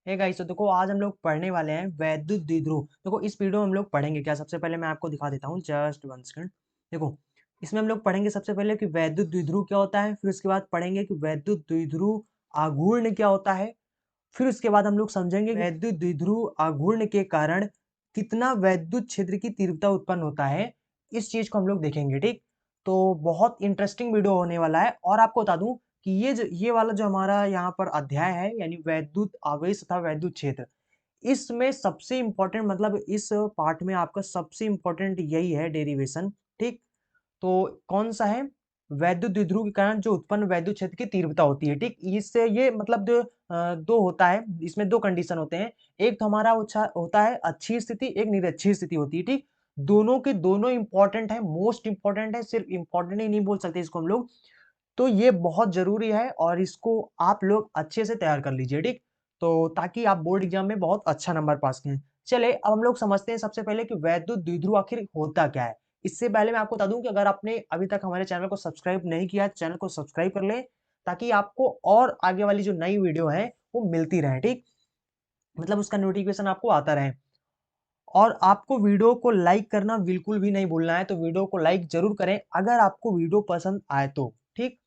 Hey guys, तो देखो आज हम लोग पढ़ने वाले हैं वैद्युत द्विध्रुव। देखो इस वीडियो में हम लोग पढ़ेंगे क्या। सबसे पहले मैं आपको दिखा देता हूँ, जस्ट वन सेकंड। देखो इसमें हम लोग पढ़ेंगे सबसे पहले कि वैद्युत द्विध्रुव क्या होता है, फिर उसके बाद पढ़ेंगे कि वैद्युत द्विध्रुव आघूर्ण क्या होता है, फिर उसके बाद हम लोग समझेंगे कि वैद्युत द्विध्रुव आघूर्ण के कारण कितना वैद्युत क्षेत्र की तीव्रता उत्पन्न होता है। इस चीज को हम लोग देखेंगे, ठीक। तो बहुत इंटरेस्टिंग वीडियो होने वाला है। और आपको बता दूं कि ये वाला जो हमारा यहाँ पर अध्याय है, यानी वैद्युत आवेश तथा वैद्युत क्षेत्र, इसमें सबसे इंपॉर्टेंट मतलब इस पार्ट में आपका सबसे इंपॉर्टेंट यही है, डेरिवेशन, ठीक। तो कौन सा है, वैद्युत द्विध्रुव के कारण जो उत्पन्न वैद्युत क्षेत्र की तीव्रता होती है, ठीक। इससे ये मतलब दो होता है, इसमें दो कंडीशन होते हैं। एक तो हमारा होता है अच्छी स्थिति, एक निरक्षीय स्थिति होती है, ठीक। दोनों के दोनों इंपॉर्टेंट है, मोस्ट इंपॉर्टेंट है, सिर्फ इंपॉर्टेंट ही नहीं बोल सकते इसको हम लोग। तो ये बहुत जरूरी है और इसको आप लोग अच्छे से तैयार कर लीजिए, ठीक। तो ताकि आप बोर्ड एग्जाम में बहुत अच्छा नंबर पास करें। चले अब हम लोग समझते हैं सबसे पहले कि वैद्युत द्विध्रुव आखिर होता क्या है। इससे पहले मैं आपको बता दूं कि अगर आपने अभी तक हमारे चैनल को सब्सक्राइब नहीं किया, चैनल को सब्सक्राइब कर लें, ताकि आपको और आगे वाली जो नई वीडियो है वो मिलती रहे, ठीक। मतलब उसका नोटिफिकेशन आपको आता रहे। और आपको वीडियो को लाइक करना बिल्कुल भी नहीं भूलना है, तो वीडियो को लाइक जरूर करें अगर आपको वीडियो पसंद आए तो, ठीक।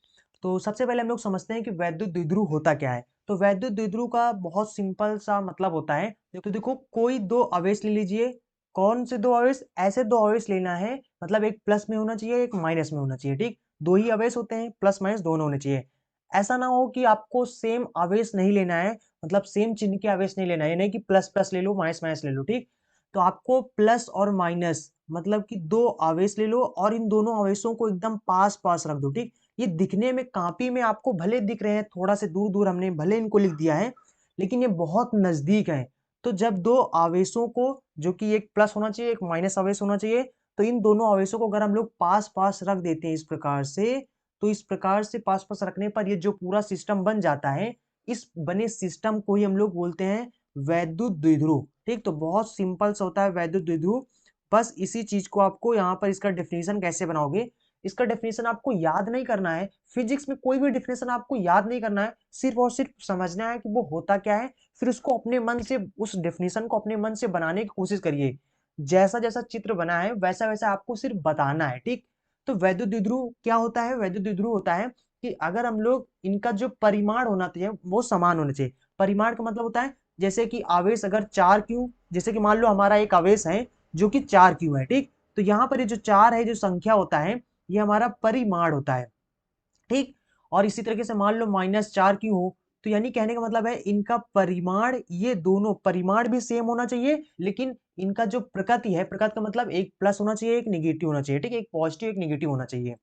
तो सबसे पहले हम लोग समझते हैं कि वैद्युत द्विध्रुव होता क्या है। तो वैद्युत द्विध्रुव का बहुत सिंपल सा मतलब होता है, तो देखो कोई दो आवेश ले लीजिए। कौन से दो आवेश, ऐसे दो आवेश लेना है, मतलब एक प्लस में होना चाहिए, एक माइनस में होना चाहिए, ठीक। दो ही आवेश होते हैं, प्लस माइनस दोनों होने चाहिए। ऐसा ना हो कि आपको सेम आवेश नहीं लेना है, मतलब सेम चिन्ह के आवेश नहीं लेना है, नहीं कि प्लस प्लस ले लो, माइनस माइनस ले लो, ठीक। तो आपको प्लस और माइनस मतलब कि दो आवेश ले लो और इन दोनों आवेशों को एकदम पास पास रख दो, ठीक। ये दिखने में कापी में आपको भले दिख रहे हैं, थोड़ा से दूर दूर हमने भले इनको लिख दिया है, लेकिन ये बहुत नजदीक है। तो जब दो आवेशों को, जो कि एक प्लस होना चाहिए, एक माइनस आवेश होना चाहिए, तो इन दोनों आवेशों को अगर हम लोग पास पास रख देते हैं इस प्रकार से, तो इस प्रकार से पास पास रखने पर ये जो पूरा सिस्टम बन जाता है, इस बने सिस्टम को ही हम लोग बोलते हैं वैद्युत द्विध्रुव, ठीक। तो बहुत सिंपल सा होता है वैद्युत द्विध्रुव। बस इसी चीज को आपको यहाँ पर इसका डेफिनेशन कैसे बनाओगे, इसका डेफिनेशन आपको याद नहीं करना है। फिजिक्स में कोई भी डेफिनेशन आपको याद नहीं करना है, सिर्फ और सिर्फ समझना है कि वो होता क्या है। फिर उसको अपने मन से, उस डेफिनेशन को अपने मन से बनाने की कोशिश करिए। जैसा जैसा चित्र बना है वैसा वैसा आपको सिर्फ बताना है, ठीक। तो वैद्युत द्विध्रुव क्या होता है, वैद्युत द्विध्रुव होता है कि अगर हम लोग इनका जो परिमाण होना चाहिए वो समान होना चाहिए। परिमाण का मतलब होता है जैसे कि आवेश अगर 4q, जैसे कि मान लो हमारा एक आवेश है जो कि 4q है, ठीक। तो यहाँ पर ये जो 4 है, जो संख्या होता है, ये हमारा परिमाण होता है, ठीक। और इसी तरीके से मान लो -4q हो, तो यानी कहने का मतलब है इनका परिमाण, ये दोनों परिमाण भी सेम होना चाहिए, लेकिन इनका जो प्रकृति है, प्रकृति का मतलब एक प्लस होना चाहिए, एक निगेटिव होना चाहिए, ठीक है। एक पॉजिटिव एक निगेटिव होना चाहिए।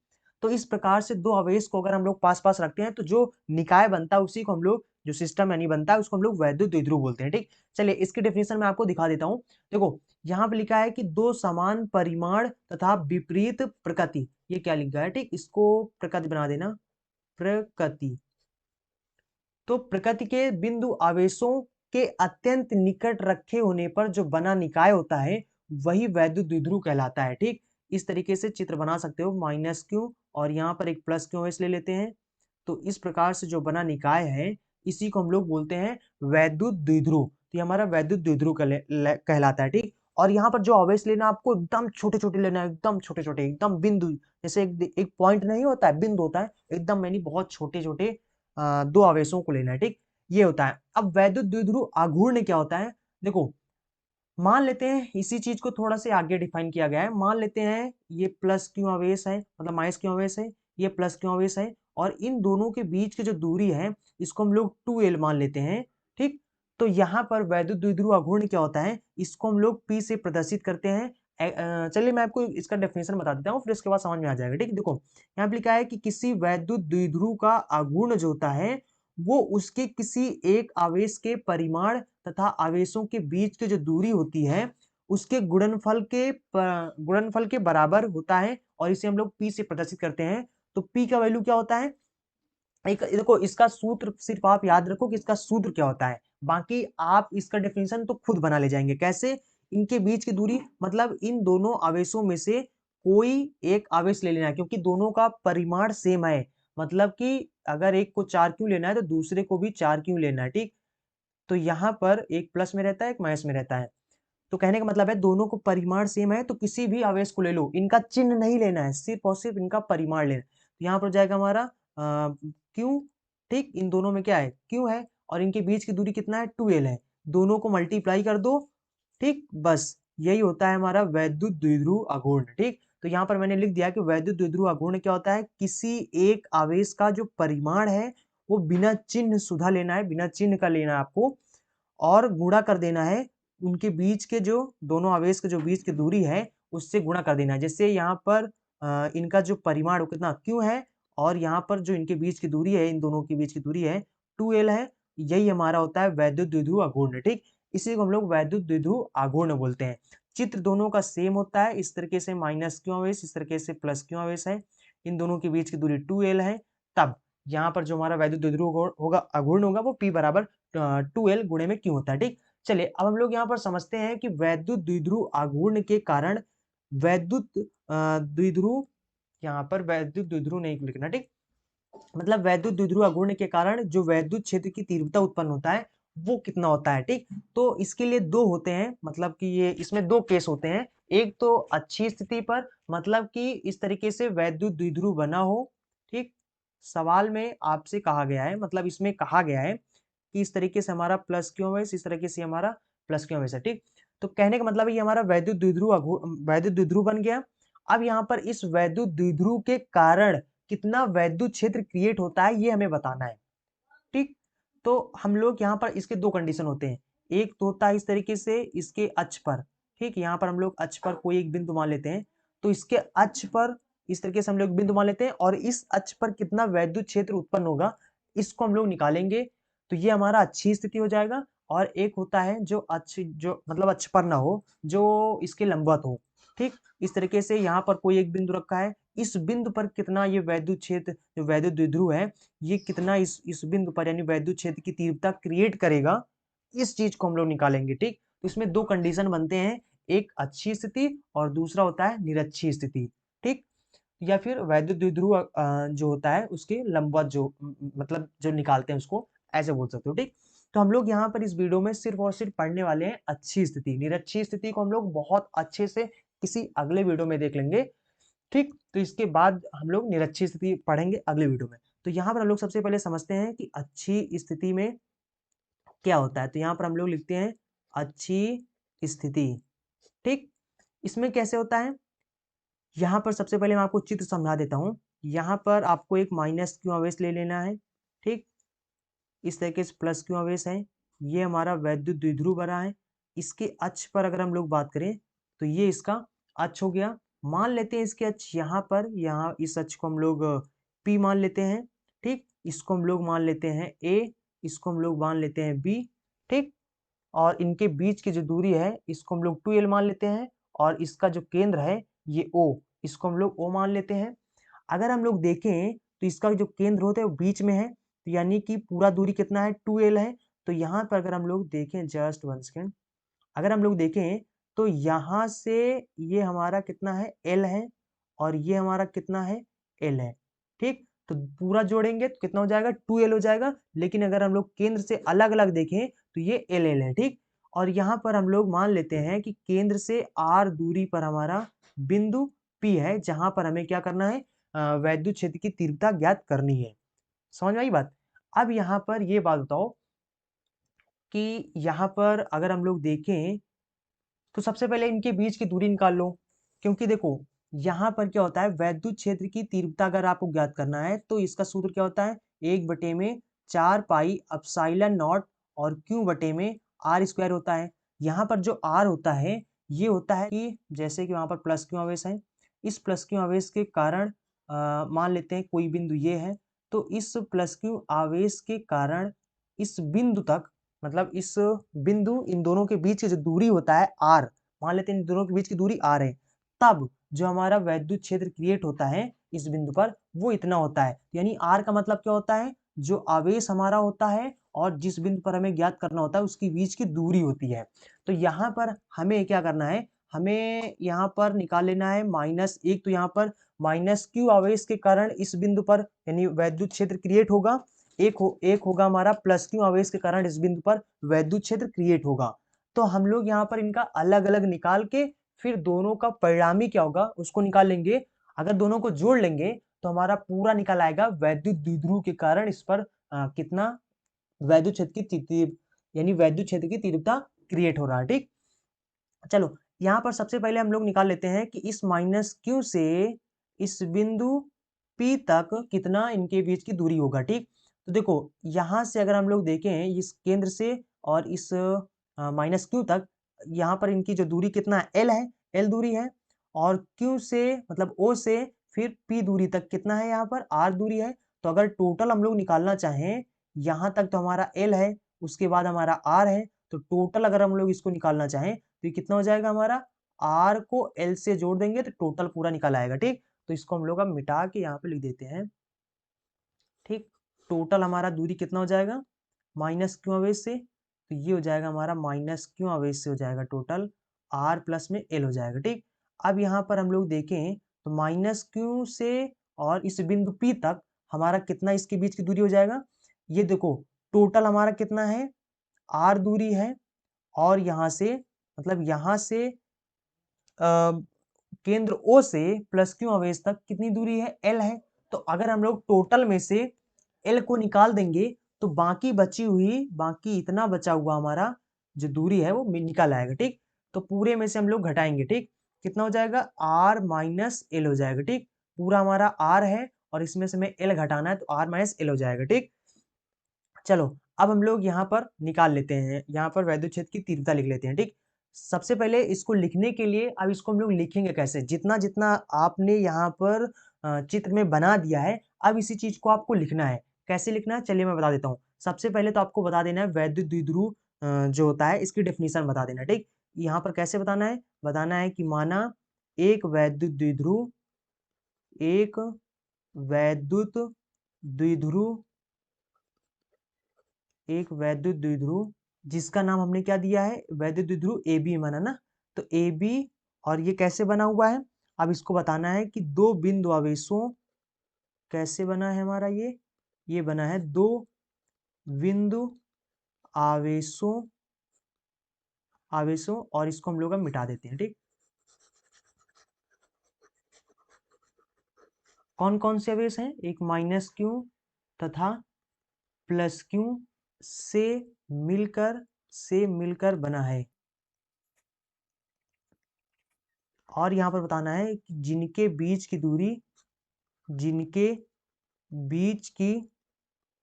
तो इस प्रकार से दो आवेश को अगर हम लोग पास पास रखते हैं तो जो निकाय बनता है उसी को हम लोग, जो सिस्टम यानी बनता है उसको हम लोग वैद्युत द्विध्रुव बोलते हैं, ठीक। चलिए इसकी डेफिनेशन मैं आपको दिखा देता हूँ। देखो यहाँ पे लिखा है कि दो समान परिमाण तथा विपरीत प्रकृति, ये क्या लिखा है, ठीक। इसको प्रकृति बना देना, प्रकृति। तो प्रकृति के बिंदु आवेशों के अत्यंत निकट रखे होने पर जो बना निकाय होता है वही वैद्युत द्विध्रुव कहलाता है, ठीक। इस तरीके से चित्र बना सकते हो, -q और यहाँ पर एक +q आवेश ले लेते हैं। तो इस प्रकार से जो बना निकाय है इसी को हम लोग बोलते हैं वैद्युत द्विध्रुव। तो ये हमारा वैद्युत द्विध्रुव कहलाता है, ठीक। और यहाँ पर जो आवेश लेना आपको एकदम छोटे छोटे लेना है, एकदम छोटे छोटे, एकदम बिंदु, जैसे एक पॉइंट नहीं होता है, बिंदु होता है, एकदम यानी बहुत छोटे छोटे दो आवेशों को लेना है, ठीक। ये होता है। अब वैद्युत द्विध्रुव आघूर्ण क्या होता है, देखो मान लेते हैं इसी चीज को थोड़ा से आगे डिफाइन किया गया है। मान लेते हैं ये +q आवेश है, मतलब -q आवेश है, ये +q आवेश है, और इन दोनों के बीच की जो दूरी है इसको हम लोग 2l मान लेते हैं, ठीक। तो यहाँ पर वैद्युत द्विध्रुव आघूर्ण क्या होता है, इसको हम लोग p से प्रदर्शित करते हैं। चलिए मैं आपको इसका डेफिनेशन बता देता हूँ, फिर इसके बाद समझ में आ जाएगा, ठीक। देखो यहाँ पे लिखा है कि किसी वैद्युत द्विध्रुव का आघूर्ण जो होता है वो उसके किसी एक आवेश के परिमाण तथा आवेशों के बीच की जो दूरी होती है उसके गुणनफल के बराबर होता है, और इसे हम लोग p से प्रदर्शित करते हैं। तो p का वैल्यू क्या होता है, एक देखो इसका सूत्र सिर्फ आप याद रखो कि इसका सूत्र क्या होता है, बाकी आप इसका डेफिनेशन तो खुद बना ले जाएंगे। कैसे, इनके बीच की दूरी मतलब इन दोनों आवेशों में से कोई एक आवेश ले लेना है, क्योंकि दोनों का परिमाण सेम है। मतलब कि अगर एक को 4q लेना है तो दूसरे को भी 4q लेना है, ठीक। तो यहाँ पर एक प्लस में रहता है, एक माइनस में रहता है। तो कहने का मतलब है दोनों को परिमाण सेम है, तो किसी भी आवेश को ले लो, इनका चिन्ह नहीं लेना है, सिर्फ और सिर्फ इनका परिमाण लेना है। तो यहाँ पर जाएगा हमारा क्यू, ठीक, इन दोनों में क्या है, क्यू है, और इनके बीच की दूरी कितना है, 2l है। दोनों को मल्टीप्लाई कर दो, ठीक, बस यही होता है हमारा वैद्युत द्विध्रुव आघूर्ण। ठीक, तो यहाँ पर मैंने लिख दिया कि वैद्युत द्विध्रुव आघूर्ण क्या होता है, किसी एक आवेश का जो परिमाण है वो बिना चिन्ह सुधा लेना है, बिना चिन्ह का लेना है आपको, और गुणा कर देना है उनके बीच के जो दोनों आवेश के जो बीच की दूरी है उससे गुणा कर देना है। जैसे यहाँ पर इनका जो परिमाण वो कितना क्यों है, और यहाँ पर जो इनके बीच की दूरी है, इन दोनों के बीच की दूरी है 2l है। यही हमारा होता है वैद्युत द्विध्रुव आघूर्ण। ठीक, इसी को हम लोग वैद्युत द्विध्रुव आघूर्ण बोलते हैं। चित्र दोनों का सेम होता है, इस तरीके से माइनस क्यों आवेश, इस तरीके से प्लस क्यों आवेश है, इन दोनों के बीच की दूरी 2l है। तब यहाँ पर जो हमारा वैद्युत द्विध्रुव होगा आघूर्ण होगा वो P बराबर 2l गुणे में क्यों होता है। ठीक, चलिए अब हम लोग यहाँ पर समझते हैं कि वैद्युत द्विध्रुव आघूर्ण के कारण वैद्युत द्विध्रुव, यहाँ पर वैद्युत द्विध्रुव नहीं लिखना, ठीक, मतलब वैद्युत द्विध्रुव आघूर्ण के कारण जो वैद्युत क्षेत्र की तीव्रता उत्पन्न होता है वो कितना होता है। ठीक, तो इसके लिए दो होते हैं, मतलब कि ये इसमें दो केस होते हैं। एक तो अच्छी स्थिति पर, मतलब कि इस तरीके से वैद्युत द्विध्रुव बना हो, ठीक, सवाल में आपसे कहा गया है, मतलब इसमें कहा गया है कि इस तरीके से हमारा प्लस क्यों है, इस तरीके से हमारा प्लस क्यों है, ठीक। तो कहने का मतलब ये हमारा वैद्युत द्विध्रुव बन गया। अब यहाँ पर इस वैद्युत द्विध्रुव के कारण कितना वैद्युत क्षेत्र क्रिएट होता है ये हमें बताना है। ठीक, तो हम लोग यहाँ पर इसके दो कंडीशन होते हैं। एक तो होता है इस तरीके से इसके अक्ष पर, ठीक, यहाँ पर हम लोग अक्ष पर कोई एक बिंदु मान लेते हैं, तो इसके अक्ष पर इस तरीके से हम लोग बिंदु मान लेते हैं, और इस अक्ष पर कितना वैद्युत क्षेत्र उत्पन्न होगा इसको हम लोग निकालेंगे। तो ये हमारा अच्छी स्थिति हो जाएगा। और एक होता है जो अच्छी, जो मतलब अक्ष पर ना हो, जो इसके लंबवत हो। ठीक, इस तरीके से यहाँ पर कोई एक बिंदु रखा है, इस बिंदु पर कितना ये वैद्युत क्षेत्र, जो वैद्युत द्विध्रुव है, ये कितना इस बिंदु पर यानी वैद्युत क्षेत्र की तीव्रता क्रिएट करेगा, इस चीज को हम लोग निकालेंगे। ठीक, तो इसमें दो कंडीशन बनते हैं, एक अच्छी स्थिति और दूसरा होता है निरक्षी स्थिति। ठीक, या फिर वैद्युत द्विध्रुव जो होता है उसके लंबवत जो मतलब जो निकालते हैं उसको ऐसे बोल सकते हो। ठीक, तो हम लोग यहाँ पर इस वीडियो में सिर्फ और सिर्फ पढ़ने वाले हैं अच्छी स्थिति। निरक्षी स्थिति को हम लोग बहुत अच्छे से किसी अगले वीडियो में देख लेंगे। ठीक, तो इसके बाद हम लोग निरक्षी स्थिति पढ़ेंगे अगले वीडियो में। तो यहाँ पर हम लोग सबसे पहले समझते हैं कि अच्छी स्थिति में क्या होता है। तो यहाँ पर हम लोग लिखते हैं अच्छी स्थिति। ठीक, इसमें कैसे होता है, यहाँ पर सबसे पहले मैं आपको चित्र समझा देता हूँ। यहाँ पर आपको एक माइनस क्यू आवेश ले लेना है, ठीक, इस तरीके से प्लस क्यू आवेश है, ये हमारा वैद्युत द्विध्रुव बना है। इसके अक्ष पर अगर हम लोग बात करें तो ये इसका अक्ष हो गया। मान लेते हैं इसके अक्ष यहाँ पर, यहाँ इस अक्ष को हम लोग P मान लेते हैं, ठीक, इसको हम लोग मान लेते हैं A, इसको हम लोग मान लेते हैं B, ठीक, और इनके बीच की जो दूरी है इसको हम लोग 2l मान लेते हैं, और इसका जो केंद्र है ये O, इसको हम लोग O मान लेते हैं। अगर हम लोग देखें तो इसका जो केंद्र होता है वो बीच में है, तो यानी कि पूरा दूरी कितना है 2l है। तो यहाँ पर अगर हम लोग देखें, जस्ट 1 सेकेंड, अगर हम लोग देखें तो यहाँ से ये हमारा कितना है l है, और ये हमारा कितना है l है। ठीक, तो पूरा जोड़ेंगे तो कितना हो जाएगा 2l हो जाएगा। लेकिन अगर हम लोग केंद्र से अलग अलग देखें तो ये l है। ठीक, और यहाँ पर हम लोग मान लेते हैं कि केंद्र से r दूरी पर हमारा बिंदु P है, जहां पर हमें क्या करना है, वैद्युत क्षेत्र की तीव्रता ज्ञात करनी है। समझ में आई बात। अब यहाँ पर ये बात बताओ कि यहाँ पर अगर हम लोग देखें तो सबसे पहले इनके बीच की दूरी निकाल लो, क्योंकि देखो यहाँ पर क्या होता है, वैद्युत क्षेत्र की तीव्रता अगर आपको ज्ञात करना है तो इसका सूत्र क्या होता है, 1/4 पाई एप्सिलॉन नॉट और क्यू बटे में आर स्क्वायर होता है। यहाँ पर जो आर होता है ये होता है कि जैसे कि वहां पर प्लस क्यू आवेश है, इस प्लस क्यू आवेश के कारण मान लेते हैं कोई बिंदु ये है, तो इस प्लस क्यू आवेश के कारण इस बिंदु तक, मतलब इस बिंदु इन दोनों के बीच की जो दूरी होता है आर, मान लेते हैं इन दोनों के बीच की दूरी आर है, तब जो हमारा वैद्युत क्षेत्र क्रिएट होता है इस बिंदु पर वो इतना होता है। यानी आर का मतलब क्या होता है, जो आवेश हमारा होता है और जिस बिंदु पर हमें ज्ञात करना होता है उसकी बीच की दूरी होती है। तो यहाँ पर हमें क्या करना है, हमें यहाँ पर निकाल लेना है माइनस एक, तो यहाँ पर माइनस क्यू आवेश के कारण इस बिंदु पर यानी वैद्युत क्षेत्र क्रिएट होगा, एक होगा हमारा प्लस क्यू आवेश के कारण इस बिंदु पर वैद्युत क्षेत्र क्रिएट होगा। तो हम लोग यहाँ पर इनका अलग अलग निकाल के फिर दोनों का परिणामी क्या होगा उसको निकाल लेंगे। अगर दोनों को जोड़ लेंगे तो हमारा पूरा निकल आएगा वैद्युत द्विध्रुव के कारण इस पर कितना वैद्युत क्षेत्र की यानी वैद्युत क्षेत्र की तीव्रता क्रिएट हो रहा है। ठीक, चलो यहाँ पर सबसे पहले हम लोग निकाल लेते हैं कि इस माइनस क्यू से इस बिंदु P तक कितना इनके बीच की दूरी होगा। ठीक, तो देखो यहाँ से अगर हम लोग देखें इस केंद्र से और इस माइनस क्यू तक, यहाँ पर इनकी जो दूरी कितना है, L है, L दूरी है। और Q से मतलब O से फिर P दूरी तक कितना है, यहाँ पर R दूरी है। तो अगर टोटल हम लोग निकालना चाहें, यहाँ तक तो हमारा L है, उसके बाद हमारा R है, तो टोटल अगर हम लोग इसको निकालना चाहें तो ये कितना हो जाएगा हमारा, R को L से जोड़ देंगे तो टोटल पूरा निकल आएगा। ठीक, तो इसको हम लोग अब मिटा के यहाँ पे लिख देते हैं। ठीक, टोटल हमारा दूरी कितना हो जाएगा माइनस क्यू आवेश से, तो ये हो जाएगा हमारा माइनस क्यू आवेश से हो जाएगा टोटल R प्लस में L हो जाएगा। ठीक, अब यहाँ पर हम लोग देखें तो माइनस क्यू से और इस बिंदु P तक हमारा कितना इसके बीच की दूरी हो जाएगा, ये देखो टोटल हमारा कितना है, R दूरी है। और यहाँ से मतलब यहाँ से केंद्र O से प्लस क्यू आवेश तक कितनी दूरी है, L है। तो अगर हम लोग टोटल में से L को निकाल देंगे तो बाकी इतना बचा हुआ हमारा जो दूरी है वो निकल आएगा। ठीक, तो पूरे में से हम लोग घटाएंगे। ठीक, कितना हो जाएगा, R माइनस L हो जाएगा। ठीक, पूरा हमारा R है और इसमें से हमें L घटाना है तो R माइनस L हो जाएगा। ठीक, चलो अब हम लोग यहाँ पर निकाल लेते हैं, यहाँ पर वैद्युत क्षेत्र की तीव्रता लिख लेते हैं। ठीक, सबसे पहले इसको लिखने के लिए अब इसको हम लोग लिखेंगे कैसे, जितना जितना आपने यहाँ पर चित्र में बना दिया है अब इसी चीज को आपको लिखना है। कैसे लिखना है चलिए मैं बता देता हूँ। सबसे पहले तो आपको बता देना है वैद्युत द्विध्रुव जो होता है इसकी डेफिनेशन बता देना। ठीक, यहाँ पर कैसे बताना है कि माना एक वैद्युत द्विध्रुव एक वैद्युत द्विध्रुव एक वैद्युत द्विध्रुव जिसका नाम हमने क्या दिया है, वैद्युत द्विध्रुव ए बी माना ना। तो ए बी और ये कैसे बना हुआ है, अब इसको बताना है कि दो बिंदु आवेशों, कैसे बना है हमारा ये बना है दो बिंदु आवेशों आवेशों और इसको हम लोग अब मिटा देते हैं। ठीक, कौन कौन से आवेश हैं, एक माइनस क्यू तथा प्लस क्यू से मिलकर बना है। और यहाँ पर बताना है कि जिनके बीच की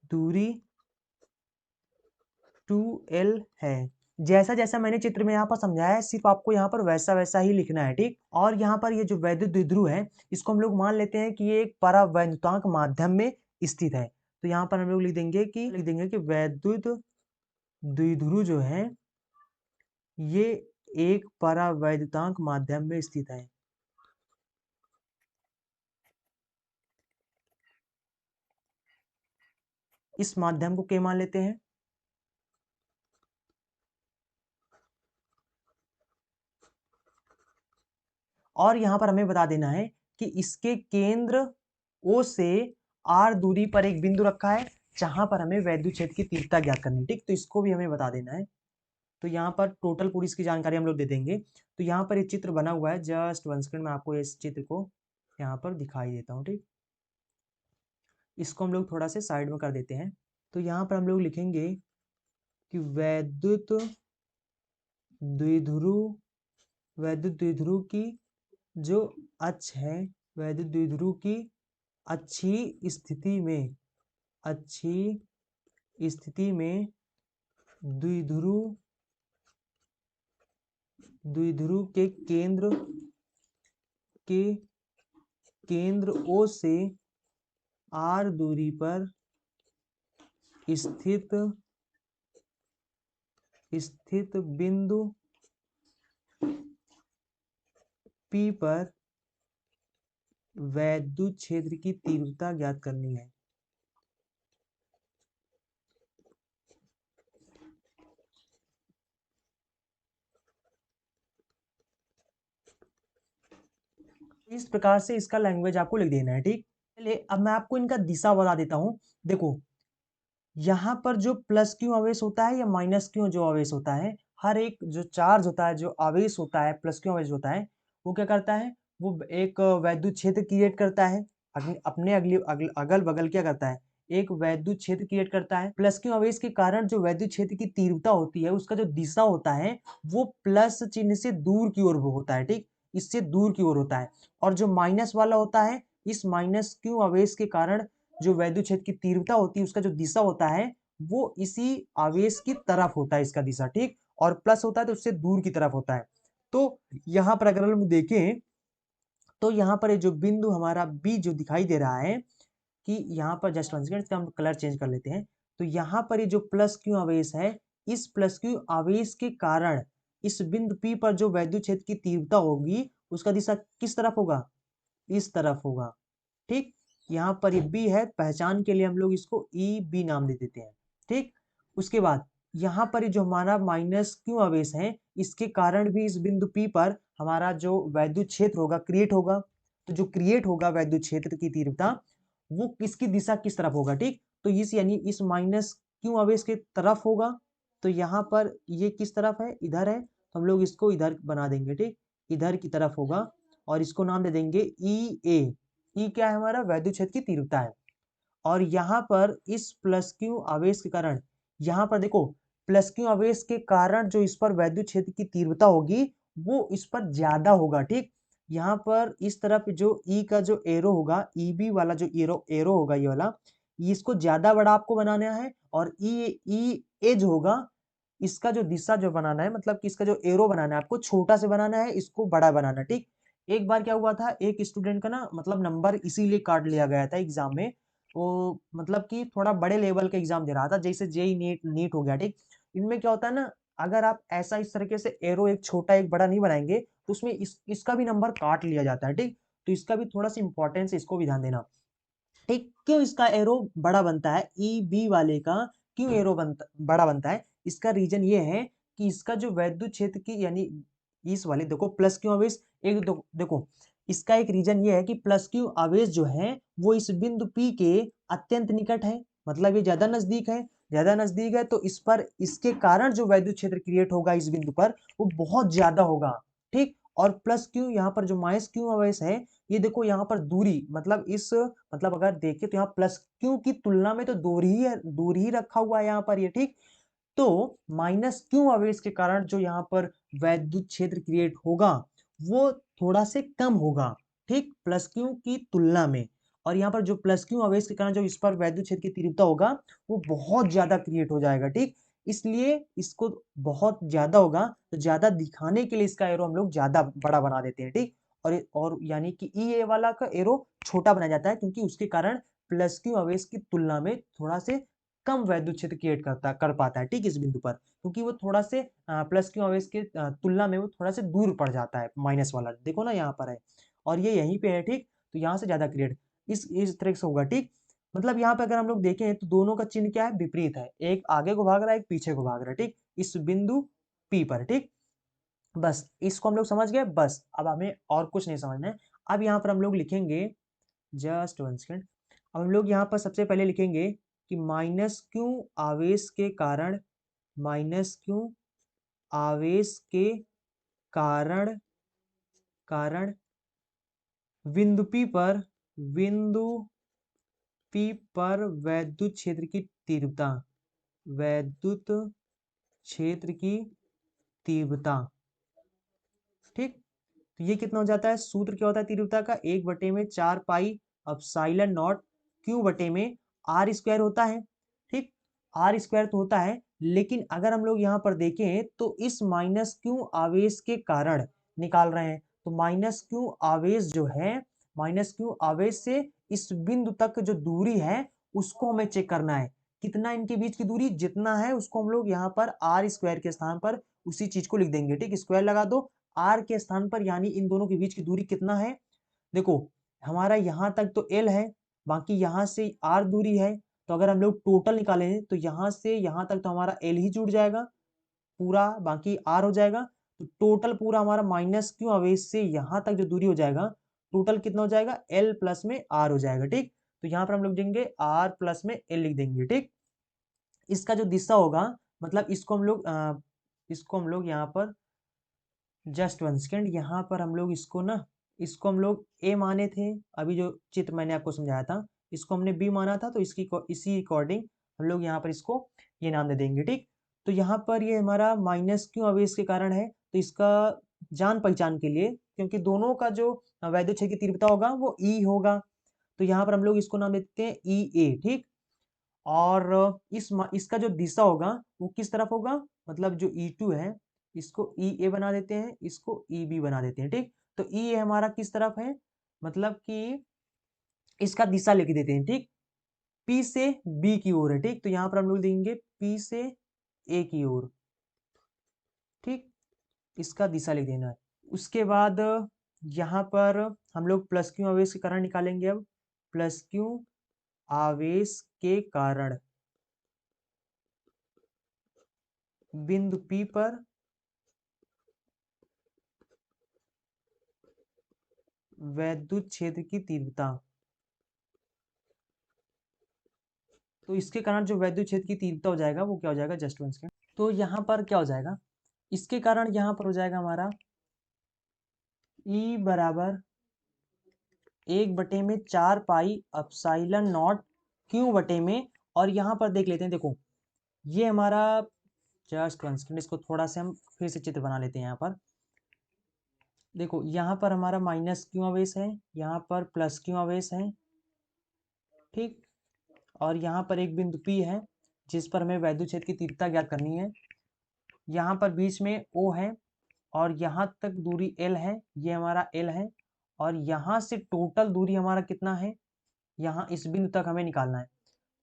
दूरी 2L है। जैसा जैसा मैंने चित्र में यहाँ पर समझाया है सिर्फ आपको यहाँ पर वैसा वैसा ही लिखना है। ठीक, और यहाँ पर ये जो वैद्युत द्विध्रुव है इसको हम लोग मान लेते हैं कि ये एक परावैद्युतांक माध्यम में स्थित है। तो यहाँ पर हम लोग लिख देंगे कि वैद्युत द्विध्रुव जो है ये एक परावैद्युतांक माध्यम में स्थित है। इस माध्यम को क्या मान लेते हैं, और यहां पर हमें बता देना है कि इसके केंद्र O से R दूरी पर एक बिंदु रखा है जहां पर हमें वैद्युत क्षेत्र की तीव्रता ज्ञात करनी है। ठीक, तो इसको भी हमें बता देना है। तो यहाँ पर टोटल पूरी इसकी जानकारी हम लोग दे देंगे। तो यहाँ पर एक चित्र बना हुआ है, जस्ट वन सेकंड में आपको इस चित्र को यहाँ पर दिखाई देता हूँ। ठीक, इसको हम लोग थोड़ा से साइड में कर देते हैं। तो यहाँ पर हम लोग लिखेंगे कि वैद्युत द्विध्रुव की जो अक्ष है, वैद्युत द्विध्रुव की अच्छी स्थिति में द्विध्रुव के केंद्र O से R दूरी पर स्थित बिंदु P पर वैद्युत क्षेत्र की तीव्रता ज्ञात करनी है। इस प्रकार से इसका लैंग्वेज आपको लिख देना है। ठीक, चलिए अब मैं आपको इनका दिशा बता देता हूं। देखो यहाँ पर जो प्लस क्यू आवेश होता है या माइनस क्यू जो आवेश होता है, हर एक जो चार्ज होता है, जो आवेश होता है, प्लस क्यू आवेश होता है, वो क्या करता है, वो एक वैद्युत क्षेत्र क्रिएट करता है। अपने अगल बगल क्या करता है, एक वैद्युत क्षेत्र क्रिएट करता है। प्लस क्यू आवेश के कारण जो वैद्युत क्षेत्र की तीव्रता होती है, उसका जो दिशा होता है वो प्लस चिन्ह से दूर की ओर होता है, ठीक, इससे दूर की ओर होता है। और जो माइनस वाला होता है, इस माइनस क्यू आवेश के कारण जो वैद्युत क्षेत्र की तीव्रता होती है, उसका जो दिशा होता है वो इसी आवेश की तरफ होता है, इसका दिशा, ठीक। और प्लस होता है तो उससे दूर की तरफ होता है। तो यहाँ पर अगर हम देखें तो यहाँ पर ये जो बिंदु हमारा बी जो दिखाई दे रहा है, कि यहाँ पर जस्ट वन सेकंड, इसका हम कलर चेंज कर लेते हैं। तो यहाँ पर ये जो प्लस क्यू आवेश है, इस प्लस क्यू आवेश के कारण इस बिंदु पी पर जो वैद्युत क्षेत्र की तीव्रता होगी, उसका दिशा किस तरफ होगा, इस तरफ होगा, ठीक। यहाँ पर ये बी है, पहचान के लिए हम लोग इसको ई बी नाम दे देते हैं, ठीक। उसके बाद यहाँ पर ये जो हमारा माइनस क्यू आवेश है, इसके कारण भी इस बिंदु पी पर हमारा जो वैद्युत क्षेत्र होगा क्रिएट होगा। तो जो क्रिएट होगा वैद्युत क्षेत्र की तीव्रता, वो किसकी दिशा किस तरफ होगा, ठीक। तो इस यानी इस माइनस क्यू आवेश के तरफ होगा। तो यहाँ पर ये किस तरफ है, इधर है, तो हम लोग इसको इधर बना देंगे, ठीक, इधर की तरफ होगा। और इसको नाम दे देंगे ई ए। ई क्या है, हमारा वैद्युत क्षेत्र की तीव्रता है। और यहाँ पर इस प्लस क्यू आवेश के कारण, यहाँ पर देखो, प्लस क्यू आवेश के कारण जो इस पर वैद्युत क्षेत्र की तीव्रता होगी वो इस पर ज्यादा होगा, ठीक। यहाँ पर इस तरफ जो ई का जो एरो होगा, ई बी वाला जो एरो एरो होगा, ये वाला, इसको ज्यादा बड़ा आपको बनाना है। और ई ई ए जो होगा, इसका जो दिशा जो बनाना है, मतलब कि इसका जो एरो बनाना है, आपको छोटा से बनाना है, इसको बड़ा बनाना है, ठीक। एक बार क्या हुआ था, एक स्टूडेंट का ना मतलब नंबर इसीलिए काट लिया गया था एग्जाम में। वो मतलब कि थोड़ा बड़े लेवल का एग्जाम दे रहा था, जैसे जेई नीट नीट हो गया, ठीक। इनमें क्या होता है ना, अगर आप ऐसा इस तरीके से एरो एक छोटा एक बड़ा नहीं बनाएंगे तो उसमें इसका भी नंबर काट लिया जाता है, ठीक। तो इसका भी थोड़ा सा इंपॉर्टेंस, इसको भी ध्यान देना, ठीक। क्यों इसका एरो बड़ा बनता है, ई बी वाले का क्यों एरो बड़ा बनता है, इसका रीजन ये है कि इसका जो वैद्युत क्षेत्र की यानी इस वाले देखो प्लस क्यू आवेश, एक देखो इसका एक रीजन ये है कि प्लस क्यू आवेश जो है वो इस बिंदु पी के अत्यंत निकट है, मतलब ये ज्यादा नजदीक है। ज्यादा नजदीक है तो इस पर इसके कारण जो वैद्युत क्षेत्र क्रिएट होगा इस बिंदु पर वो बहुत ज्यादा होगा, ठीक। और प्लस क्यू यहाँ पर जो माइनस क्यू आवेश है, ये देखो यहाँ पर दूरी, मतलब इस मतलब अगर देखें तो यहाँ प्लस क्यू की तुलना में तो दूर ही रखा हुआ है यहाँ पर ये, ठीक। तो माइनस क्यू आवेश के कारण जो यहाँ पर वैद्युत क्षेत्र क्रिएट होगा वो थोड़ा से कम होगा, ठीक, प्लस क्यू की तुलना में। और यहाँ पर जो प्लस क्यू आवेश के कारण जो इस पर वैद्युत क्षेत्र की तीव्रता होगा वो बहुत ज्यादा क्रिएट हो जाएगा, ठीक। इसलिए इसको बहुत ज्यादा होगा तो ज्यादा दिखाने के लिए इसका एरो हम लोग ज्यादा बड़ा बना देते हैं, ठीक। और यानी कि ई ए वाला का एरो छोटा बनाया जाता है क्योंकि उसके कारण प्लस क्यू आवेश की तुलना में थोड़ा से कम वैद्युत क्षेत्र क्रिएट कर पाता है, ठीक, इस बिंदु पर, क्योंकि वो थोड़ा से प्लस क्यू आवेश के तुलना में वो थोड़ा से दूर पड़ जाता है, माइनस वाला देखो ना यहाँ पर है, और ये यहीं पे है, ठीक। तो यहाँ से ज्यादा क्रिएट इस तरह से होगा, ठीक। मतलब यहाँ पे अगर हम लोग देखें तो दोनों का चिन्ह क्या है, विपरीत है, एक आगे को भाग रहा है, एक पीछे को भाग रहा है, ठीक, इस बिंदु पी पर, ठीक। बस इसको हम लोग समझ गए, बस अब हमें और कुछ नहीं समझना है। अब यहाँ पर हम लोग लिखेंगे, जस्ट वन सेकेंड, अब हम लोग यहाँ पर सबसे पहले लिखेंगे कि माइनस क्यू आवेश के कारण, माइनस क्यू आवेश के कारण कारण बिंदु P पर, बिंदु P पर वैद्युत क्षेत्र की तीव्रता, वैद्युत क्षेत्र की तीव्रता, ठीक। तो ये कितना हो जाता है, सूत्र क्या होता है तीव्रता का, 1/4 पाई अपसाइलन नॉट क्यू बटे में आर स्क्वायर होता है, ठीक। आर स्क्वायर तो होता है, लेकिन अगर हम लोग यहाँ पर देखें तो इस माइनस क्यू आवेश के कारण निकाल रहे हैं, तो माइनस क्यू आवेश जो है, माइनस क्यू आवेश से इस बिंदु तक जो दूरी है उसको हमें चेक करना है, कितना इनके बीच की दूरी जितना है उसको हम लोग यहाँ पर आर स्क्वायर के स्थान पर उसी चीज को लिख देंगे, ठीक, स्क्वायर लगा दो आर के स्थान पर, यानी इन दोनों के बीच की दूरी कितना है, देखो हमारा यहाँ तक तो एल है, बाकी यहाँ से आर दूरी है। तो अगर हम लोग टोटल निकालें तो यहाँ से यहाँ तक तो हमारा एल ही जुड़ जाएगा पूरा, बाकी आर हो जाएगा। तो टोटल पूरा हमारा माइनस क्यू आवेश से यहाँ तक जो दूरी हो जाएगा, टोटल कितना हो जाएगा, एल प्लस में आर हो जाएगा, ठीक। तो यहाँ पर हम लोग देंगे आर प्लस में एल लिख देंगे, ठीक। इसका जो दिशा होगा, मतलब इसको हम लोग यहाँ पर जस्ट वन सेकेंड, यहाँ पर हम लोग इसको ना, इसको हम लोग ए माने थे, अभी जो चित्र मैंने आपको समझाया था, इसको हमने बी माना था, तो इसी अकॉर्डिंग हम लोग यहाँ पर इसको ये नाम दे देंगे, ठीक। तो यहाँ पर ये हमारा माइनस क्यों आवेश के कारण है, तो इसका जान पहचान के लिए, क्योंकि दोनों का जो वैद्युत क्षेत्र की तीव्रता होगा वो ई होगा, तो यहाँ पर हम लोग इसको नाम देते हैं ई ए, ठीक। और इसका जो दिशा होगा वो किस तरफ होगा, मतलब जो E2 है इसको ई ए बना देते हैं, इसको ई बी बना देते हैं, ठीक। तो ई ए हमारा किस तरफ है, मतलब कि इसका दिशा लिख देते हैं, ठीक। पी से बी की ओर है, ठीक। तो यहाँ पर हम लोग देंगे पी से ए की ओर, ठीक। इसका दिशा लिख देना है। उसके बाद यहाँ पर हम लोग प्लस क्यू आवेश के कारण निकालेंगे। अब प्लस क्यू आवेश के कारण बिंदु P पर वैद्युत क्षेत्र की तीव्रता, तो इसके कारण जो वैद्युत क्षेत्र की तीव्रता हो जाएगा वो क्या हो जाएगा, जस्ट वन सेकेंड। तो यहाँ पर क्या हो जाएगा, इसके कारण यहाँ पर हो जाएगा हमारा E बराबर 1/4 पाई अपसाइलन नॉट क्यू बटे में, और यहाँ पर देख लेते हैं, देखो ये हमारा, जस्ट वन सेकेंड, इसको थोड़ा से हम फिर से चित्र बना लेते हैं। यहाँ पर देखो, यहाँ पर हमारा माइनस क्यू आवेश है, यहाँ पर प्लस क्यू आवेश है, ठीक। और यहाँ पर एक बिंदु P है जिस पर हमें वैद्युत क्षेत्र की तीव्रता ज्ञात करनी है। यहाँ पर बीच में O है और यहाँ तक दूरी L है, ये हमारा L है, और यहाँ से टोटल दूरी हमारा कितना है, यहाँ इस बिंदु तक हमें निकालना है,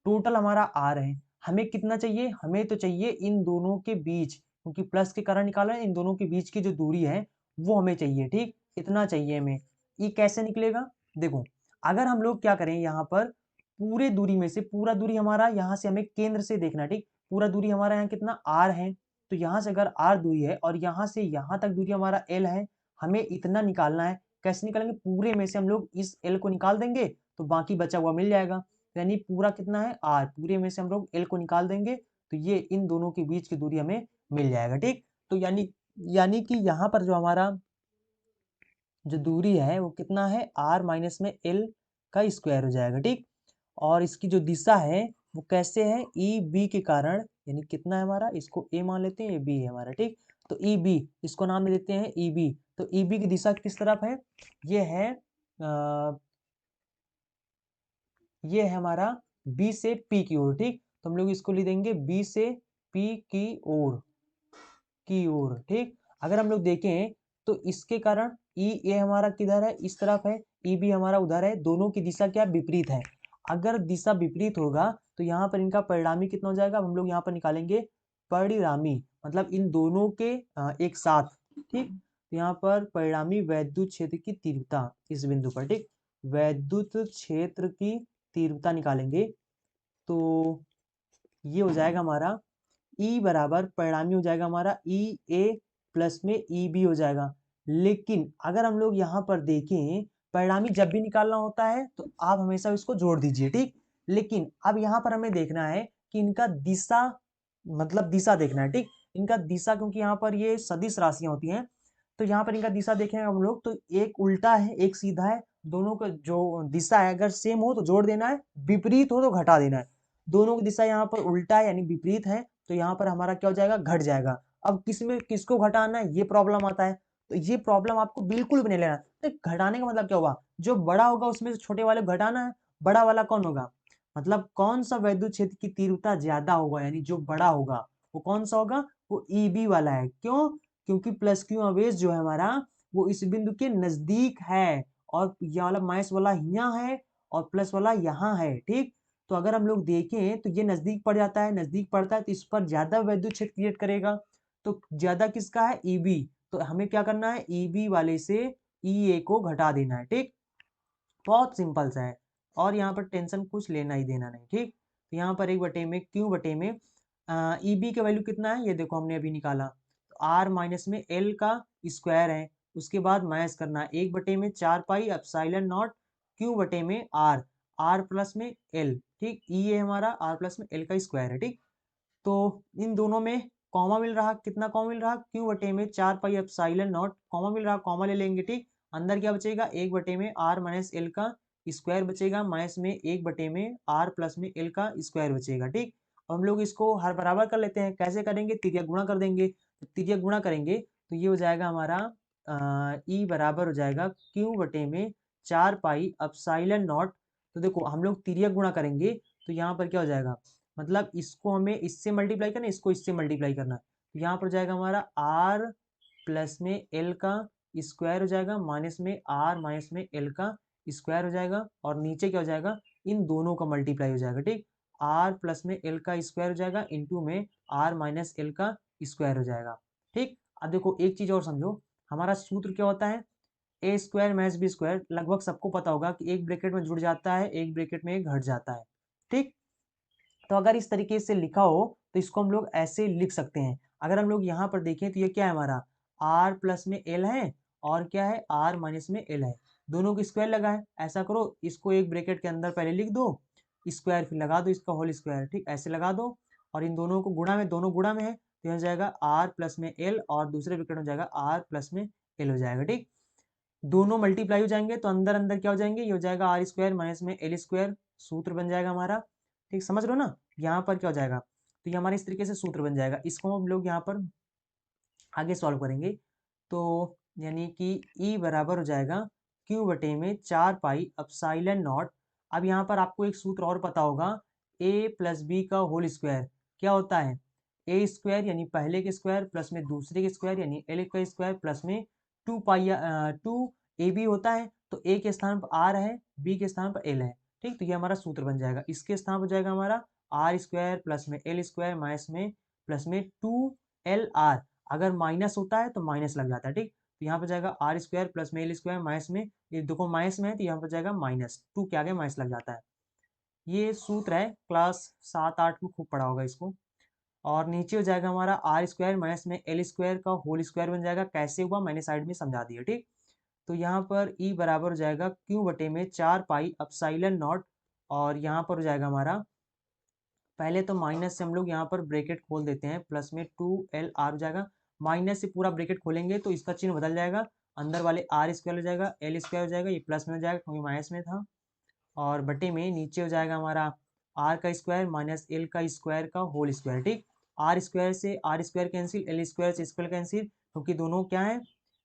टोटल हमारा R है। हमें कितना चाहिए, हमें तो चाहिए इन दोनों के बीच, क्योंकि प्लस के कारण निकाला है, इन दोनों के बीच की जो दूरी है वो हमें चाहिए, ठीक। इतना चाहिए हमें। ये कैसे निकलेगा, देखो अगर हम लोग क्या करें, यहाँ पर पूरे दूरी में से पूरा दूरी हमारा, यहाँ से हमें केंद्र से देखना, ठीक। पूरा दूरी हमारा यहाँ कितना R है, तो यहाँ से अगर R दूरी है और यहाँ से यहाँ तक दूरी हमारा L है, हमें इतना निकालना है। कैसे निकालेंगे, पूरे में से हम लोग इस L को निकाल देंगे तो बाकी बचा हुआ मिल जाएगा। यानी पूरा कितना है R, पूरे में से हम लोग L को निकाल देंगे तो ये इन दोनों के बीच की दूरी हमें मिल जाएगा, ठीक। तो यानी कि यहाँ पर जो हमारा जो दूरी है वो कितना है, R माइनस में L का स्क्वायर हो जाएगा, ठीक। और इसकी जो दिशा है वो कैसे है, ई बी के कारण, यानी कितना है हमारा, इसको ए मान लेते हैं, ये बी है हमारा, ठीक। तो ई बी, इसको नाम दे देते हैं ई बी। तो ई बी की दिशा किस तरफ है, ये है ये है हमारा बी से पी की ओर, ठीक। तो हम लोग इसको लिख देंगे बी से पी की ओर, ठीक। अगर हम लोग देखें तो इसके कारण ई ए हमारा किधर है, इस तरफ है, ई बी हमारा उधर है, दोनों की दिशा क्या विपरीत है। अगर दिशा विपरीत होगा तो यहाँ पर इनका परिणामी कितना हो जाएगा, हम लोग यहाँ पर निकालेंगे परिणामी, मतलब इन दोनों के एक साथ, ठीक। तो यहाँ पर परिणामी वैद्युत क्षेत्र की तीव्रता इस बिंदु पर, ठीक। वैद्युत क्षेत्र की तीव्रता निकालेंगे तो ये हो जाएगा हमारा ई बराबर, परिणामी हो जाएगा हमारा ई ए प्लस में ई बी हो जाएगा। लेकिन अगर हम लोग यहाँ पर देखें, परिणामी जब भी निकालना होता है तो आप हमेशा इसको जोड़ दीजिए, ठीक। लेकिन अब यहाँ पर हमें देखना है कि इनका दिशा, मतलब दिशा देखना है, ठीक। इनका दिशा, क्योंकि यहाँ पर ये सदिश राशियां होती हैं, तो यहाँ पर इनका दिशा देखेंगे हम लोग तो एक उल्टा है एक सीधा है, दोनों का जो दिशा है अगर सेम हो तो जोड़ देना है, विपरीत हो तो घटा देना है। दोनों की दिशा यहाँ पर उल्टा है यानी विपरीत है, तो यहाँ पर हमारा क्या हो जाएगा, घट जाएगा। अब किसमें किसको घटाना है ये प्रॉब्लम आता है, तो ये प्रॉब्लम आपको बिल्कुल भी नहीं लेना। तो घटाने का मतलब क्या होगा, जो बड़ा होगा उसमें से छोटे वाले को घटाना है। बड़ा वाला कौन होगा, मतलब कौन सा वैद्युत क्षेत्र की तीव्रता ज्यादा होगा, यानी जो बड़ा होगा वो कौन सा होगा, वो ईबी वाला है। क्यों, क्योंकि प्लस क्यू आवेश जो है हमारा वो इस बिंदु के नजदीक है, और यह वाला माइनस वाला यहाँ है और प्लस वाला यहाँ है, ठीक। तो अगर हम लोग देखें तो ये नजदीक पड़ जाता है, नजदीक पड़ता है तो इस पर ज्यादा वैद्युत क्षेत्र क्रिएट करेगा, तो ज्यादा किसका है, ईबी। तो हमें क्या करना है, ईबी वाले से ई ए को घटा देना है, ठीक। बहुत सिंपल सा है, और यहाँ पर टेंशन कुछ लेना ही देना नहीं, ठीक। तो यहाँ पर 1/क्यू बटे में ई बी का वैल्यू कितना है, ये देखो हमने अभी निकाला, तो आर माइनस में एल का स्क्वायर है, उसके बाद माइनस करना है 1/4 पाई एप्सिलॉन नॉट क्यू बटे में आर, आर प्लस में एल, ठीक। ई है हमारा आर प्लस में एल का स्क्वायर है, ठीक। तो इन दोनों में कॉमा मिल रहा, कितना कॉमा मिल रहा, क्यू बटे में 4 पाई एप्सिलॉन नॉट, कॉमा मिल रहा, कॉमा ले लेंगे, ठीक। अंदर क्या बचेगा, 1 बटे में आर माइनस एल का स्क्वायर बचेगा, माइनस में 1 बटे में आर प्लस में एल का स्क्वायर बचेगा, ठीक। हम लोग इसको हर बराबर कर लेते हैं, कैसे करेंगे, तिर्यक गुणा कर देंगे। तो तिर्यक गुणा करेंगे तो ये हो जाएगा हमारा ई बराबर हो जाएगा क्यू बटे में 4 पाई एप्सिलॉन नॉट। तो देखो हम लोग तिर्यक गुणा करेंगे तो यहाँ पर क्या हो जाएगा, मतलब इसको हमें इससे मल्टीप्लाई करना, इसको इससे मल्टीप्लाई करना। तो यहाँ पर जाएगा हमारा आर प्लस में एल का स्क्वायर हो जाएगा, माइनस में आर माइनस में एल का स्क्वायर हो जाएगा, और नीचे क्या हो जाएगा, इन दोनों का मल्टीप्लाई हो जाएगा, ठीक। आर प्लस में एल का स्क्वायर हो जाएगा इंटू में आर माइनस एल का स्क्वायर हो जाएगा, ठीक। अब देखो एक चीज और समझो, हमारा सूत्र क्या होता है, ए स्क्वायर माइनस बी स्क्वायर, लगभग सबको पता होगा कि एक ब्रैकेट में जुड़ जाता है, एक ब्रैकेट में घट जाता है, ठीक। तो अगर इस तरीके से लिखा हो तो इसको हम लोग ऐसे लिख सकते हैं। अगर हम लोग यहाँ पर देखें तो ये क्या है हमारा, आर प्लस में एल है, और क्या है, आर माइनस में एल है, दोनों को स्क्वायर लगा है। ऐसा करो, इसको एक ब्रैकेट के अंदर पहले लिख दो स्क्वायर, फिर लगा दो इसका होल स्क्वायर, ठीक, ऐसे लगा दो। और इन दोनों को गुणा में, दोनों गुणा में है तो यह हो जाएगा आर प्लस में एल, और दूसरे ब्रैकेट में हो जाएगा आर प्लस में एल हो जाएगा, ठीक। दोनों मल्टीप्लाई हो जाएंगे तो अंदर अंदर क्या हो जाएंगे, ये हो जाएगा आर स्क्वायर माइनस में एल स्क्वायर, सूत्र बन जाएगा हमारा, ठीक, समझ लो ना। यहाँ पर क्या हो जाएगा, तो ये हमारे इस तरीके से सूत्र बन जाएगा, इसको हम लोग यहाँ पर आगे सॉल्व करेंगे। तो यानी कि ई बराबर हो जाएगा क्यू बटे में 4 पाई एप्सिलॉन नॉट। अब यहाँ पर आपको एक सूत्र और पता होगा, ए प्लस बी का होल स्क्वायर क्या होता है, ए स्क्वायर यानी पहले के स्क्वायर प्लस में दूसरे के स्क्वायर यानी एल का स्क्वायर प्लस में 2 ए बी होता है। तो ए के स्थान पर आर है, बी के स्थान पर एल है, ठीक। तो ये हमारा सूत्र बन जाएगा, इसके स्थान पर हो जाएगा हमारा आर स्क्वायर प्लस में एल स्क्वायर माइनस में प्लस में 2 LR, अगर माइनस होता है तो माइनस लग जाता है, ठीक। तो यहाँ पर जाएगा आर स्क्वायर प्लस में एल स्क्वायर माइनस में, ये देखो माइनस में है तो यहाँ पर जाएगा माइनस टू के आगे माइनस लग जाता है। ये सूत्र है, क्लास 7-8 में खूब पढ़ा होगा इसको। और नीचे हो जाएगा हमारा आर स्क्वायर माइनस में एल स्क्वायर का होल स्क्वायर बन जाएगा, कैसे हुआ मैंने साइड में समझा दिया, ठीक। तो यहाँ पर ई बराबर हो जाएगा क्यू बटे में 4 पाई एप्सिलॉन नॉट, और यहाँ पर हो जाएगा हमारा, पहले तो माइनस से हम लोग यहाँ पर ब्रैकेट खोल देते हैं, प्लस में 2LR हो जाएगा, माइनस से पूरा ब्रैकेट खोलेंगे तो इसका चिन्ह बदल जाएगा, अंदर वाले आर स्क्वायर हो जाएगा, एल स्क्वायर हो जाएगा, ये प्लस में हो जाएगा क्योंकि माइनस में था, और बटे में नीचे हो जाएगा हमारा आर का स्क्वायर माइनस एल का स्क्वायर का होल स्क्वायर, ठीक। आर स्क्वायर से R square cancel, L square से स्क्वायर कैंसिल, क्योंकि दोनों क्या है,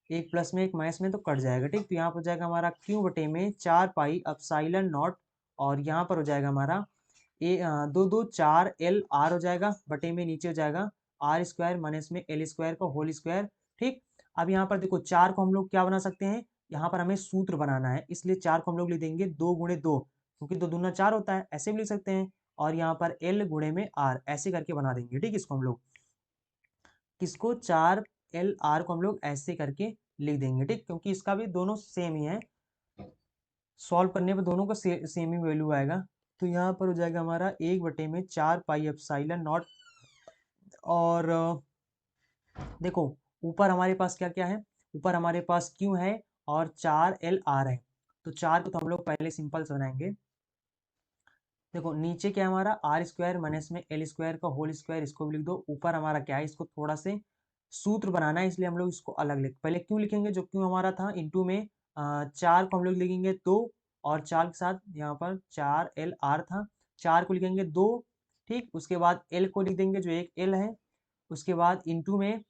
एक प्लस में एक माइनस में, तो कट जाएगा, ठीक। तो यहाँ पर हो जाएगा हमारा क्यू बटे में 4 पाई एप्सिलॉन नॉट, और यहाँ पर हो जाएगा हमारा ए 2 2 4 LR हो जाएगा, बटे में नीचे हो जाएगा आर स्क्वायर माइनस में एल स्क्वायर का होल स्क्वायर, ठीक। अब यहाँ पर देखो 4 को हम लोग क्या बना सकते हैं, यहाँ पर हमें सूत्र बनाना है, इसलिए 4 को हम लोग लिख देंगे 2 गुणे 2, क्योंकि 2 दूना 4 होता है, ऐसे भी लिख सकते हैं। और यहाँ पर एल गुणे में आर ऐसे करके बना देंगे, ठीक। इसको हम लोग, किसको, 4LR को हम लोग ऐसे करके लिख देंगे, ठीक, क्योंकि इसका भी दोनों सेम ही है, सॉल्व करने पर दोनों का सेम ही वैल्यू आएगा। तो यहाँ पर हो जाएगा हमारा 1/4 पाई एप्सिलॉन नॉट, और देखो ऊपर हमारे पास क्या क्या है, ऊपर हमारे पास क्यू है और 4LR है, तो 4 को तो हम लोग पहले सिंपल से बनाएंगे। देखो नीचे क्या है हमारा आर स्क्वायर माइनस में एल स्क्वायर का होल स्क्वायर, इसको भी लिख दो। ऊपर हमारा क्या है, इसको थोड़ा से सूत्र बनाना है, इसलिए हम लोग इसको अलग लिख, पहले क्यों लिखेंगे, जो क्यों हमारा था इंटू में 4 को हम लोग लिखेंगे 2, और 4 के साथ यहाँ पर 4LR था, 4 को लिखेंगे 2, ठीक। उसके बाद एल को लिख देंगे जो एक एल है, उसके बाद इंटू में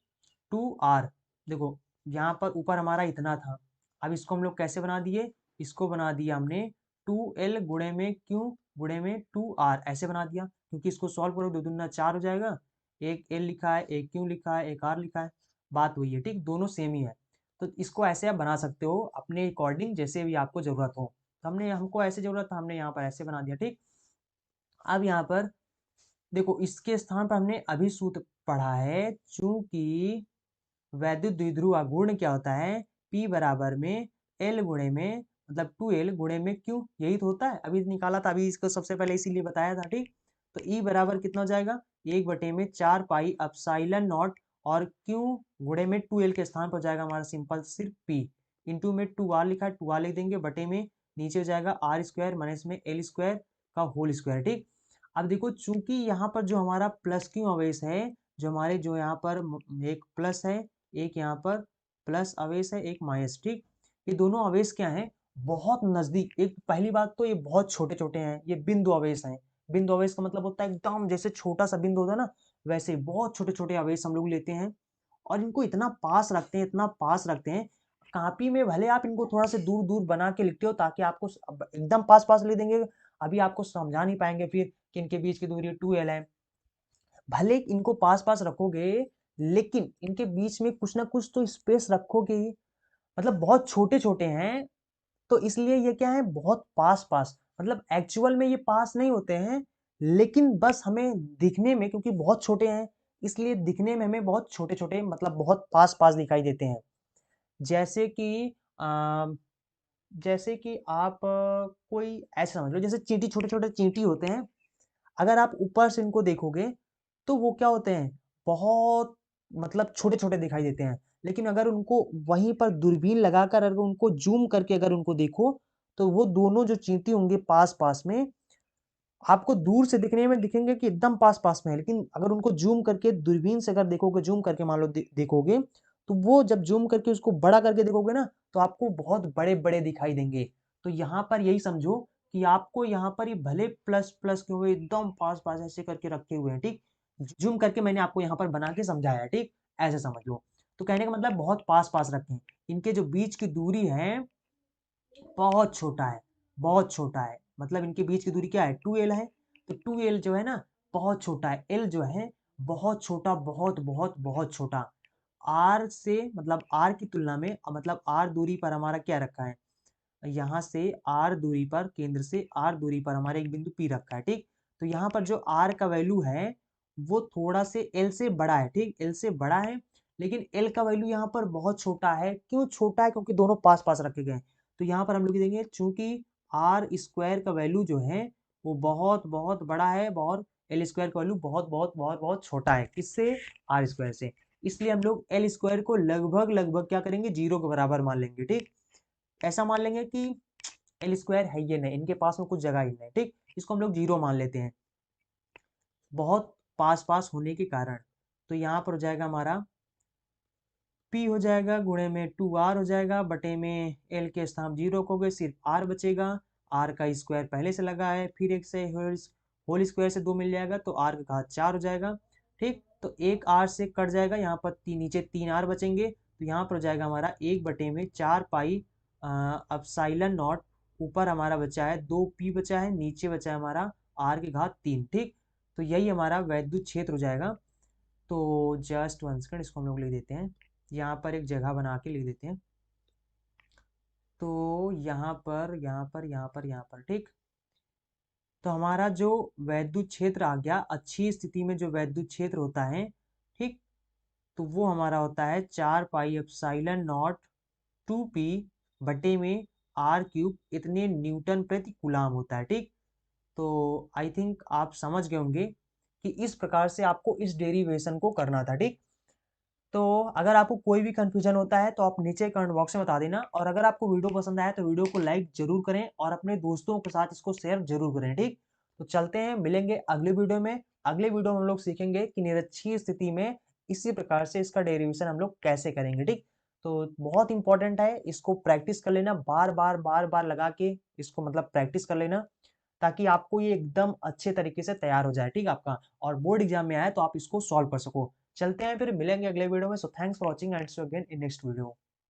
2R। देखो यहाँ पर ऊपर हमारा इतना था, अब इसको हम लोग कैसे बना दिए, इसको बना दिया हमने 2L गुणे में क्यू गुणे में 2R, ऐसे बना दिया, क्योंकि इसको सॉल्व करो 2 दूना 4 हो जाएगा, एक एल लिखा है, एक क्यू लिखा है, एक आर लिखा है, बात वही है, ठीक, दोनों सेम ही है। तो इसको ऐसे आप बना सकते हो अपने अकॉर्डिंग, जैसे भी आपको जरूरत हो। तो हमने, हमको ऐसे जरूरत था, हमने यहाँ पर ऐसे बना दिया, ठीक। अब यहाँ पर देखो इसके स्थान पर हमने अभी सूत्र पढ़ा है, चूंकि वैद्युत द्विध्रुव आघूर्ण क्या होता है, P बराबर में L गुणे में, मतलब 2L गुणे में Q, यही तो होता है, अभी निकाला था, अभी इसको सबसे पहले इसीलिए बताया था, ठीक। तो E बराबर कितना हो जाएगा, 1/4 पाई एप्सिलॉन नॉट, और Q गुणे में 2L के स्थान पर हो जाएगा हमारा सिंपल सिर्फ P, इंटू में 2R लिखा है, 2R लिख देंगे, बटे में नीचे हो जाएगा आर स्क्वायर माइनस में एल स्क्वायर का होल स्क्वायर, ठीक। अब देखो चूंकि यहाँ पर जो हमारा प्लस क्यू आवेश है, जो हमारे जो यहाँ पर एक प्लस है, एक यहाँ पर प्लस आवेश है, एक माइनस, ठीक। ये दोनों आवेश क्या हैं, बहुत नजदीक। एक पहली बात तो ये बहुत छोटे छोटे हैं, ये बिंदु आवेश हैं। बिंदु आवेश का मतलब होता है एकदम जैसे छोटा सा बिंदु होता है ना, वैसे ही बहुत छोटे छोटे आवेश हम लोग लेते हैं और इनको इतना पास रखते हैं, इतना पास रखते हैं। कॉपी में भले आप इनको थोड़ा से दूर दूर बना के लिखते हो ताकि आपको एकदम पास पास लिख देंगे, अभी आपको समझा नहीं पाएंगे फिर कि इनके बीच की दूरी 2l है। भले इनको पास पास रखोगे लेकिन इनके बीच में कुछ ना कुछ तो स्पेस रखोगे ही। मतलब बहुत छोटे छोटे हैं, तो इसलिए ये क्या है, बहुत पास पास। मतलब एक्चुअल में ये पास नहीं होते हैं, लेकिन बस हमें दिखने में, क्योंकि बहुत छोटे हैं इसलिए दिखने में हमें बहुत छोटे छोटे, मतलब बहुत पास पास दिखाई देते हैं। जैसे कि आ, जैसे कि आप कोई ऐसे समझ लो, जैसे चींटी, छोटे छोटे चींटी होते हैं। अगर आप ऊपर से इनको देखोगे तो वो क्या होते हैं, बहुत मतलब छोटे छोटे दिखाई देते हैं। लेकिन अगर उनको वहीं पर दूरबीन लगाकर अगर उनको जूम करके अगर उनको देखो तो वो दोनों जो चींटी होंगे पास पास में, आपको दूर से दिखने में दिखेंगे कि एकदम पास पास में है, लेकिन अगर उनको जूम करके दूरबीन से अगर देखोगे, जूम करके मान लो देखोगे, तो वो जब जूम करके उसको बड़ा करके देखोगे ना, तो आपको बहुत बड़े बड़े दिखाई देंगे। तो यहाँ पर यही समझो कि आपको यहाँ पर ये भले प्लस प्लस के हुए एकदम पास पास ऐसे करके रखे हुए हैं, ठीक। जूम करके मैंने आपको यहाँ पर बना के समझाया है, ठीक। ऐसे समझ लो। तो कहने का मतलब बहुत पास पास रखे हैं। इनके जो बीच की दूरी है बहुत छोटा है, बहुत छोटा है। मतलब इनके बीच की दूरी क्या है, 2l है। तो 2l जो है ना बहुत छोटा है, l जो है बहुत छोटा, बहुत बहुत बहुत छोटा। r से मतलब r की तुलना में, मतलब r दूरी पर हमारा क्या रखा है, यहाँ से r दूरी पर, केंद्र से r दूरी पर हमारा एक बिंदु P रखा है, ठीक। तो यहाँ पर जो r का वैल्यू है वो थोड़ा से l से बड़ा है, ठीक, l से बड़ा है। लेकिन l का वैल्यू यहाँ पर बहुत छोटा है। क्यों छोटा है, क्योंकि दोनों पास पास रखे गए हैं। तो यहाँ पर हम लोग देंगे चूंकि आर स्क्वायर का वैल्यू जो है वो बहुत बहुत बड़ा है, और एल स्क्वायर का वैल्यू बहुत बहुत बहुत बहुत छोटा है, किससे, आर स्क्वायर से। इसलिए हम लोग एल स्क्वायर को लगभग लगभग क्या करेंगे, 0 के बराबर मान लेंगे, ठीक। ऐसा मान लेंगे कि एल स्क्वायर है ये नहीं, इनके पास में कुछ जगह ही नहीं, ठीक। इसको हम लोग 0 मान लेते हैं, बहुत पास पास होने के कारण। तो यहाँ पर हो जाएगा हमारा P हो जाएगा गुणे में 2r हो जाएगा, बटे में L के स्थान 0 रखोगे, सिर्फ r बचेगा। r का स्क्वायर पहले से लगा है, फिर एक से होल स्क्वायर से 2 मिल जाएगा तो r का घात 4 हो जाएगा, ठीक। तो एक r से कट जाएगा, यहाँ पर नीचे 3r बचेंगे। तो यहाँ पर हो जाएगा हमारा 1/4 पाई अपसाइलन नॉट। ऊपर हमारा बचा है 2p बचा है, नीचे बचा है हमारा r की घात 3, ठीक। तो यही हमारा वैद्युत क्षेत्र हो जाएगा। तो जस्ट वन सेकंड, इसको हम लोग लिख देते हैं, यहाँ पर एक जगह बना के लिख देते हैं। तो यहाँ पर यहाँ पर यहाँ पर यहाँ पर, ठीक। तो हमारा जो वैद्युत क्षेत्र आ गया, अच्छी स्थिति में जो वैद्युत क्षेत्र होता है, ठीक, तो वो हमारा होता है 4 पाई एप्सिलॉन नॉट 2p बटे में r³ इतने न्यूटन प्रति कूलाम होता है, ठीक। तो आई थिंक आप समझ गए होंगे कि इस प्रकार से आपको इस डेरिवेशन को करना था, ठीक। तो अगर आपको कोई भी कंफ्यूजन होता है तो आप नीचे कमेंट बॉक्स में बता देना, और अगर आपको वीडियो पसंद आया तो वीडियो को लाइक जरूर करें और अपने दोस्तों के साथ इसको शेयर जरूर करें, ठीक। तो चलते हैं, मिलेंगे अगले वीडियो में। अगले वीडियो में हम लोग सीखेंगे कि निरक्षीय स्थिति में इसी प्रकार से इसका डेरिवेशन हम लोग कैसे करेंगे, ठीक। तो बहुत इंपॉर्टेंट है, इसको प्रैक्टिस कर लेना, बार बार बार बार लगा के इसको मतलब प्रैक्टिस कर लेना, ताकि आपको ये एकदम अच्छे तरीके से तैयार हो जाए, ठीक आपका, और बोर्ड एग्जाम में आए तो आप इसको सॉल्व कर सको। चलते हैं फिर, मिलेंगे अगले वीडियो में। So thanks for watching and see you again in next video.